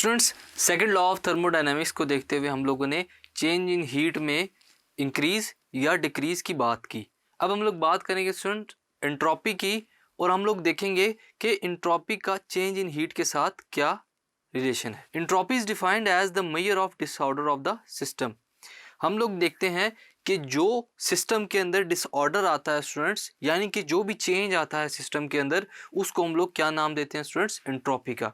Students, second law of thermodynamics को देखते हुए हम लोगों ने चेंज इन हीट में इंक्रीज या डिक्रीज की बात की। अब हम लोग बात करेंगे स्टूडेंट एंट्रोपी की, और हम लोग देखेंगे कि एंट्रोपी का चेंज इन हीट के साथ क्या रिलेशन है। Entropy is defined as the measure of disorder of the system. हम लोग देखते हैं कि जो सिस्टम के अंदर डिसऑर्डर आता है स्टूडेंट्स, यानी कि जो भी चेंज आता है सिस्टम के अंदर, उसको हम लोग क्या नाम देते हैं स्टूडेंट्स? एंट्रोपी का।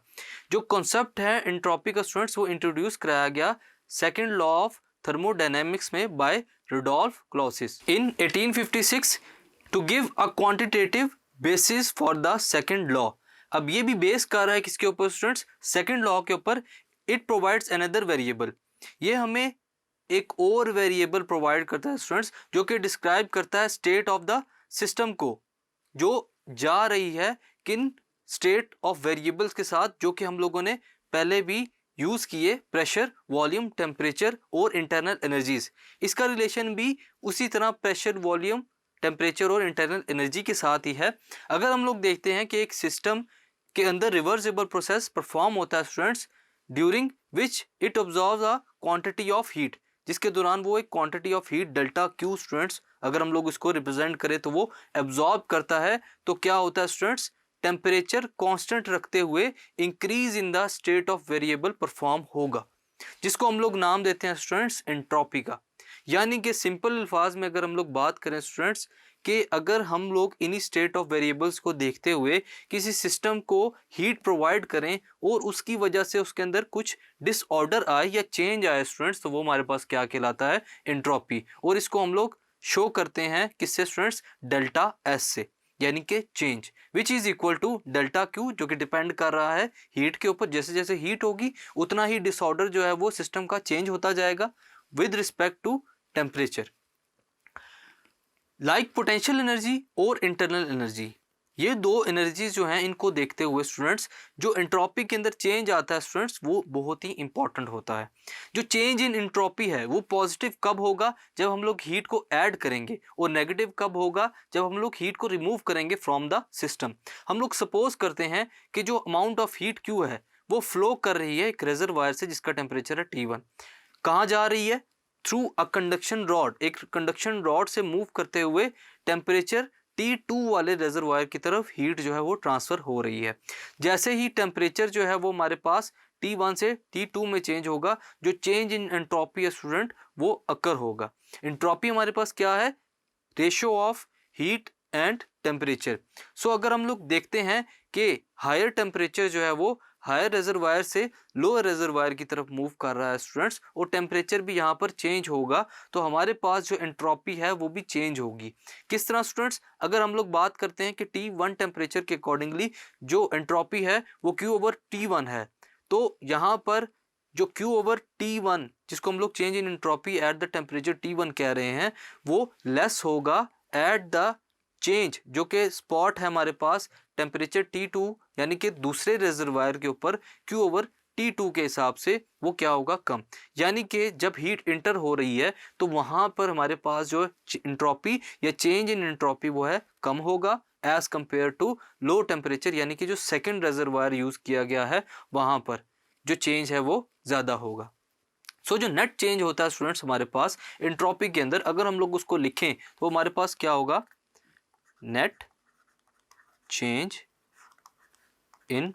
जो कॉन्सेप्ट है एंट्रोपी का स्टूडेंट्स, वो इंट्रोड्यूस कराया गया सेकंड लॉ ऑफ थर्मोडायनेमिक्स में by Rudolf Clausius in 1856 to give a quantitative basis for the second law. अब ये भी बेस कर रहा है किसके ऊपर स्टूडेंट्स? सेकंड लॉ के ऊपर। इट प्रोवाइड्स अनदर वेरिएबल, ये हमें एक और वेरिएबल प्रोवाइड करता है स्टूडेंट्स, जो कि डिस्क्राइब करता है स्टेट ऑफ द सिस्टम को, जो जा रही है किन स्टेट ऑफ वेरिएबल्स के साथ, जो कि हम लोगों ने पहले भी यूज किए, प्रेशर, वॉल्यूम, टेम्परेचर और इंटरनल एनर्जीज। इसका रिलेशन भी उसी तरह प्रेशर, वॉल्यूम, टेम्परेचर और इंटरनल एनर्जी के साथ ही है। अगर हम लोग देखते हैं कि एक सिस्टम के अंदर रिवर्सिबल प्रोसेस परफॉर्म होता है students, during which it absorbs a quantity of heat, जिसके दौरान वो एक quantity of heat delta Q students, अगर हम लोग इसको रिप्रेजेंट करें तो वो एब्जॉर्ब करता है। तो क्या होता है स्टूडेंट्स? टेम्परेचर कांस्टेंट रखते हुए increase in the state of variable perform होगा, जिसको हम लोग नाम देते हैं स्टूडेंट्स एंट्रोपी का। यानी कि सिंपल अल्फाज में अगर हम लोग बात करें स्टूडेंट्स, कि अगर हम लोग इन्हीं स्टेट ऑफ वेरिएबल्स को देखते हुए किसी सिस्टम को हीट प्रोवाइड करें और उसकी वजह से उसके अंदर कुछ डिसऑर्डर आए या चेंज आए स्टूडेंट्स, तो वो हमारे पास क्या कहलाता है? एंट्रोपी। और इसको हम लोग शो करते हैं किससे स्टूडेंट्स? डेल्टा एस से, यानी कि change which is equal to delta Q, जो कि डिपेंड कर रहा है हीट के ऊपर। जैसे जैसे हीट होगी उतना ही डिसऑर्डर जो है वो सिस्टम का चेंज होता जाएगा with respect to temperature. Like potential energy और इंटरनल एनर्जी, ये दो एनर्जीज जो हैं, इनको देखते हुए स्टूडेंट्स जो एंट्रोपी के अंदर चेंज आता है स्टूडेंट्स, वो बहुत ही इंपॉर्टेंट होता है। जो चेंज इन एंट्रोपी है वो पॉजिटिव कब होगा? जब हम लोग हीट को ऐड करेंगे, और नेगेटिव कब होगा? जब हम लोग हीट को रिमूव करेंगे फ्रॉम द सिस्टम। हम लोग सपोज करते हैं कि जो अमाउंट ऑफ हीट क्यू है वो फ्लो कर रही है एक रेजरवायर से, जिसका टेम्परेचर है T1। कहाँ जा रही है? थ्रू अ कंडक्शन रॉड, एक कंडक्शन रॉड से मूव करते हुए टेम्परेचर T2 वाले रेजरवायर की तरफ हीट जो है वो ट्रांसफर हो रही है। जैसे ही टेम्परेचर जो है वो हमारे पास T1 से T2 में चेंज होगा, जो चेंज इन एंट्रोपी है स्टूडेंट वो अकर होगा। एंट्रोपी हमारे पास क्या है? Ratio of heat and temperature. So अगर हम लोग देखते हैं कि हायर टेम्परेचर जो है वो हायर रेजरवायर से लोअर रेजरवायर की तरफ मूव कर रहा है स्टूडेंट्स, और टेम्परेचर भी यहाँ पर चेंज होगा, तो हमारे पास जो एंट्रोपी है वो भी चेंज होगी। किस तरह स्टूडेंट्स? अगर हम लोग बात करते हैं कि T1 टेम्परेचर के अकॉर्डिंगली जो एंट्रोपी है वो Q/T1 है, तो यहाँ पर जो Q/T1, जिसको हम लोग change in entropy at the temperature T1 कह रहे हैं, वो लेस होगा एट द चेंज, जो कि स्पॉट है हमारे पास टेम्परेचर T2, यानी कि दूसरे रेजरवायर के ऊपर Q/T2 के हिसाब से वो क्या होगा? कम। यानी कि जब हीट इंटर हो रही है तो वहां पर हमारे पास जो एंट्रोपी या चेंज इन एंट्रोपी वो है कम होगा as compare to low temperature, यानी कि जो सेकेंड रेजरवायर यूज किया गया है वहां पर जो चेंज है वो ज्यादा होगा। सो जो नेट चेंज होता है स्टूडेंट्स हमारे पास एंट्रोपी के अंदर, अगर हम लोग उसको लिखें तो हमारे पास क्या होगा? Net change in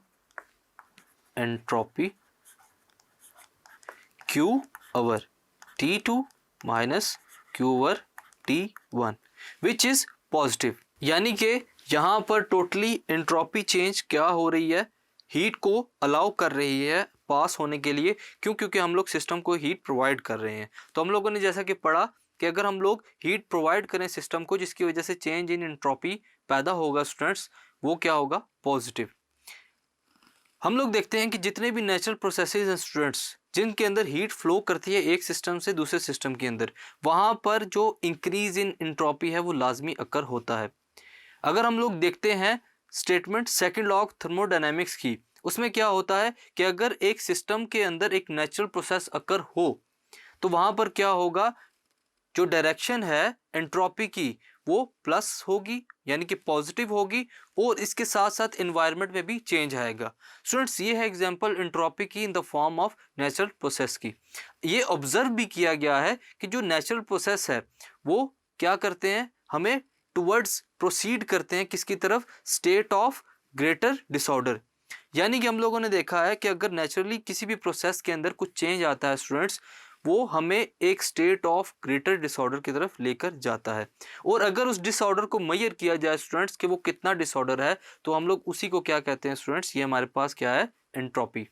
entropy Q/T2 minus Q/T1 which is positive. यानी कि यहाँ पर टोटली एंट्रोपी चेंज क्या हो रही है? हीट को अलाउ कर रही है पास होने के लिए। क्यों? क्योंकि हम लोग सिस्टम को हीट प्रोवाइड कर रहे हैं। तो हम लोगों ने जैसा कि पढ़ा कि अगर हम लोग हीट प्रोवाइड करें सिस्टम को, जिसकी वजह से चेंज इन एंट्रोपी पैदा होगा स्टूडेंट्स, वो क्या होगा? पॉजिटिव। हम लोग देखते हैं कि जितने भी नेचुरल प्रोसेसेस हैं स्टूडेंट्स, जिनके अंदर हीट फ्लो करती है एक सिस्टम से दूसरे सिस्टम के अंदर, वहाँ पर जो इंक्रीज इन एंट्रोपी है वो लाजमी अकर होता है। अगर हम लोग देखते हैं statement second law of thermodynamics की, उसमें क्या होता है कि अगर एक सिस्टम के अंदर एक नेचुरल प्रोसेस अकर हो तो वहाँ पर क्या होगा? जो डायरेक्शन है एंट्रोपी की वो प्लस होगी यानी कि पॉजिटिव होगी, और इसके साथ साथ इन्वायरमेंट में भी चेंज आएगा। स्टूडेंट्स, ये है एग्जांपल एंट्रोपी की in the form of natural process की। ये ऑब्जर्व भी किया गया है कि जो नेचुरल प्रोसेस है वो क्या करते हैं, हमें टुवर्ड्स प्रोसीड करते हैं किसकी तरफ, स्टेट ऑफ ग्रेटर डिसऑर्डर। यानी कि हम लोगों ने देखा है कि अगर नेचुरली किसी भी प्रोसेस के अंदर कुछ चेंज आता है स्टूडेंट्स, वो हमें एक स्टेट ऑफ ग्रेटर डिसऑर्डर की तरफ लेकर जाता है। और अगर उस डिसऑर्डर को मेजर किया जाए स्टूडेंट्स कि वो कितना डिसऑर्डर है, तो हम लोग उसी को क्या कहते हैं स्टूडेंट्स, ये हमारे पास क्या है, एंट्रोपी।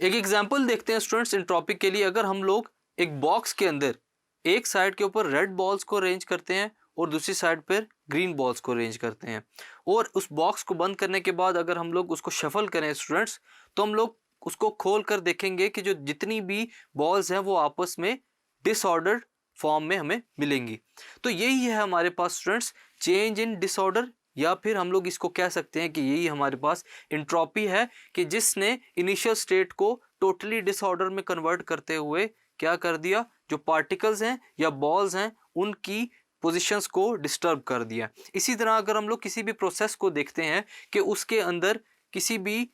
एक एग्जांपल देखते हैं स्टूडेंट्स एंट्रोपी के लिए। अगर हम लोग एक बॉक्स के अंदर एक साइड के ऊपर रेड बॉल्स को अरेंज करते हैं और दूसरी साइड पर ग्रीन बॉल्स को अरेंज करते हैं, और उस बॉक्स को बंद करने के बाद अगर हम लोग उसको शफल करें स्टूडेंट्स, तो हम लोग उसको खोल कर देखेंगे कि जो जितनी भी बॉल्स हैं वो आपस में डिसऑर्डर्ड फॉर्म में हमें मिलेंगी। तो यही है हमारे पास स्टूडेंट्स चेंज इन डिसऑर्डर, या फिर हम लोग इसको कह सकते हैं कि यही हमारे पास एंट्रोपी है, कि जिसने इनिशियल स्टेट को टोटली डिसऑर्डर में कन्वर्ट करते हुए क्या कर दिया, जो पार्टिकल्स हैं या बॉल्स हैं उनकी पोजीशंस को डिस्टर्ब कर दिया। इसी तरह अगर हम लोग किसी भी प्रोसेस को देखते हैं कि उसके अंदर किसी भी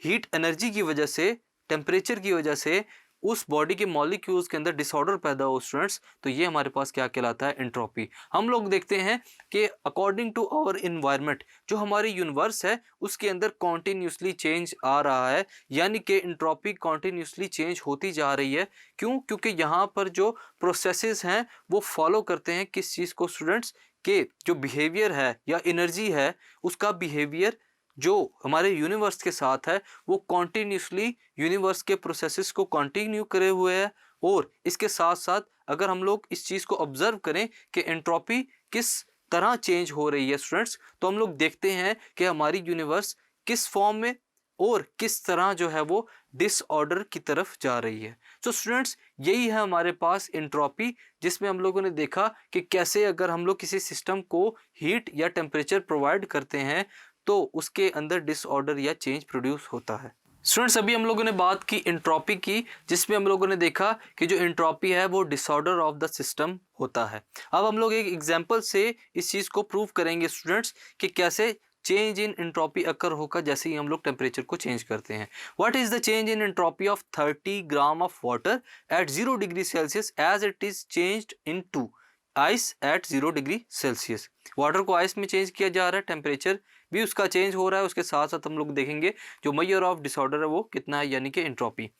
हीट एनर्जी की वजह से, टेम्परेचर की वजह से उस बॉडी के मॉलिक्यूल्स के अंदर डिसऑर्डर पैदा हो स्टूडेंट्स, तो ये हमारे पास क्या कहलाता है, एंट्रोपी। हम लोग देखते हैं कि अकॉर्डिंग टू आवर इन्वायरमेंट, जो हमारी यूनिवर्स है उसके अंदर कॉन्टीन्यूसली चेंज आ रहा है, यानी कि एंट्रोपी कॉन्टीन्यूसली चेंज होती जा रही है। क्यों? क्योंकि यहाँ पर जो प्रोसेसेस हैं वो फॉलो करते हैं किस चीज़ को स्टूडेंट्स, के जो बिहेवियर है या एनर्जी है उसका बिहेवियर जो हमारे यूनिवर्स के साथ है वो कॉन्टीन्यूसली यूनिवर्स के प्रोसेसेस को कंटिन्यू करे हुए है। और इसके साथ साथ अगर हम लोग इस चीज़ को ऑब्जर्व करें कि एंट्रोपी किस तरह चेंज हो रही है स्टूडेंट्स, तो हम लोग देखते हैं कि हमारी यूनिवर्स किस फॉर्म में और किस तरह जो है वो डिसऑर्डर की तरफ जा रही है। तो स्टूडेंट्स, यही है हमारे पास एंट्रोपी, जिसमें हम लोगों ने देखा कि कैसे अगर हम लोग किसी सिस्टम को हीट या टेम्परेचर प्रोवाइड करते हैं तो उसके अंदर डिसऑर्डर या चेंज प्रोड्यूस होता है। स्टूडेंट्स, अभी हम लोगों ने बात की एंट्रोपी की, जिसमें हम लोगों ने देखा कि जो एंट्रोपी है वो डिसऑर्डर ऑफ द सिस्टम होता है। अब हम लोग एक एग्जांपल से इस चीज़ को प्रूव करेंगे स्टूडेंट्स कि कैसे चेंज इन एंट्रोपी अकर होगा जैसे ही हम लोग टेम्परेचर को चेंज करते हैं। What is the change in entropy of 30 gram of water at 0 degree Celsius as it is changed into ice at 0 degree Celsius. Water को आइस में चेंज किया जा रहा है, टेम्परेचर भी उसका चेंज हो रहा है, उसके साथ साथ हम लोग देखेंगे जो मेजर ऑफ डिसऑर्डर है वो कितना है, यानी कि entropy.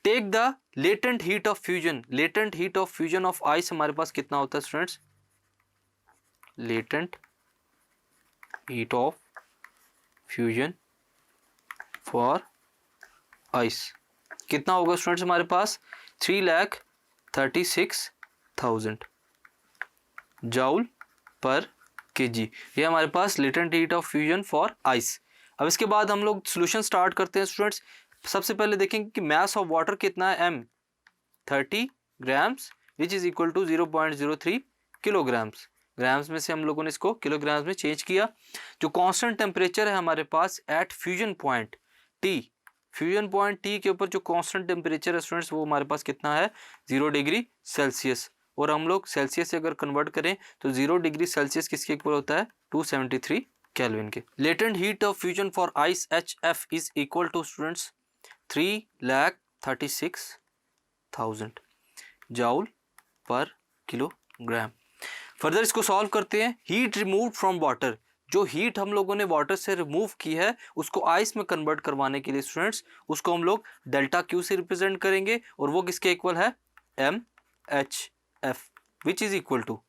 Take the latent heat of fusion. Latent heat of fusion of ice हमारे पास कितना होता है students, latent heat of fusion for ice कितना होगा स्टूडेंट्स, हमारे पास 3,36,000 जूल पर kg। ये हमारे पास latent heat of fusion for ice. अब इसके बाद हम लोग सोल्यूशन स्टार्ट करते हैं स्टूडेंट्स। सबसे पहले देखेंगे कि मास ऑफ वाटर कितना है, m 30 grams which is equal to 0.03 kilograms. Grams में से हम लोगों ने इसको किलोग्राम्स में चेंज किया। जो कांस्टेंट टेम्परेचर है हमारे पास at fusion point T, fusion point T के ऊपर जो कांस्टेंट टेम्परेचर है स्टूडेंट्स वो हमारे पास कितना है, 0 डिग्री सेल्सियस। और हम लोग सेल्सियस से अगर कन्वर्ट करें तो 0 डिग्री सेल्सियस किसके इक्वल होता है, 273 केल्विन के। Latent heat of fusion for ice HF is equal to students 3,36,000 joule पर किलोग्राम। फर्दर इसको सॉल्व करते हैं। हीट रिमूव्ड फ्रॉम वाटर, जो हीट हम लोगों ने वाटर से रिमूव की है उसको आइस में कन्वर्ट करवाने के लिए स्टूडेंट्स उसको हम लोग डेल्टा Q से रिप्रेजेंट करेंगे, और वो किसके इक्वल है, MHF which is equal to,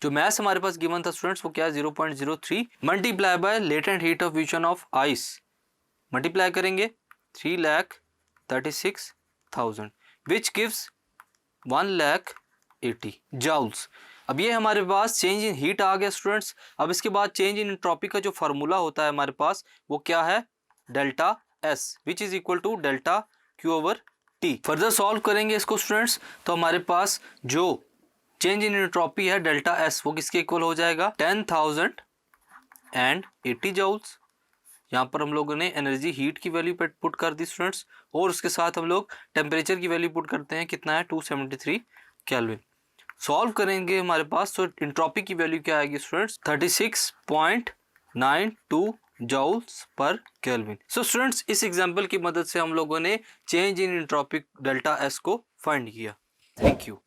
जो मैथ हमारे पास गिवन था स्टूडेंट्स वो क्या है, 0.03 multiply by latent heat of fusion of ice, multiply करेंगे 3,36,000 विच गिव्स 1,80,000 जूल्स। अब ये हमारे पास चेंज इन हीट आ गया स्टूडेंट्स। अब इसके बाद चेंज इन एंट्रोपी का जो फार्मूला होता है हमारे पास वो क्या है, delta S which is equal to delta Q over T। Further solve करेंगे इसको स्टूडेंट्स तो हमारे पास जो चेंज इन एंट्रोपी है डेल्टा S वो किसके इक्वल हो जाएगा, 10,080 जूल्स। यहाँ पर हम लोगों ने एनर्जी हीट की वैल्यू पुट कर दी स्टूडेंट्स, और उसके साथ हम लोग टेम्परेचर की वैल्यू पुट करते हैं, कितना है 273 केल्विन। सॉल्व करेंगे हमारे पास, तो एंट्रोपी की वैल्यू क्या आएगी स्टूडेंट्स, 36.92 जूल्स पर केल्विन। सो स्टूडेंट्स, इस एग्जांपल की मदद से हम लोगों ने change in entropy delta S को फाइंड किया। Thank you.